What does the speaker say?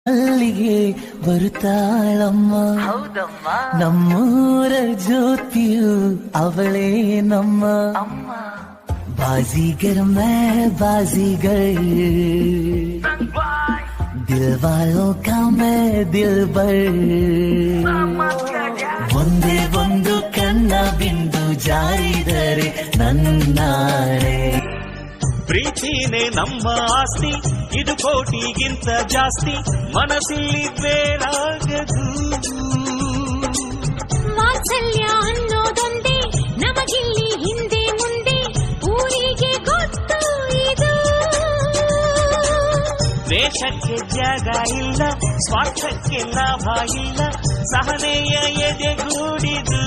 ಅಲ್ಲಿಗೆ ಬರುತ್ತಾಳಮ್ಮ ನಮ್ಮೂರ ಜ್ಯೋತಿಯು ಅವಳೇ ನಮ್ಮ ಬಾಜಿಗರ್ ಮೇ ಬಾಜಿಗರ್ ದಿಲ್ ವಾಲೋं का मैं ದಿಲ್ಬರ್ ಒಂದೇ ಒಂದು ಕಣ್ಣ ಬಿಂದು ಜಾರಿದರೆ ನನ್ನಾಳೆ ಪ್ರೀತಿನೇ ನಮ್ಮ ಆಸ್ತಿ ಇದು ಕೋಟಿಗಿಂತ ಜಾಸ್ತಿ ಮನಸ್ಸಲ್ಲಿ ಬೇರಾಗದು ವಾತ್ಸಲ್ಯ ಅನ್ನೋದೊಂದೇ ನಮಗಿಲ್ಲಿ ಹಿಂದೆ ಮುಂದೆ ಊರಿಗೆ ಗೊತ್ತು ಇದು ದ್ವೇಷಕ್ಕೆ ಜಾಗ ಇಲ್ಲ ಸ್ವಾರ್ಥಕ್ಕೆ ಲಾಭ ಇಲ್ಲ ಸಹನೆಯ ಎದೆಗೂಡಿದು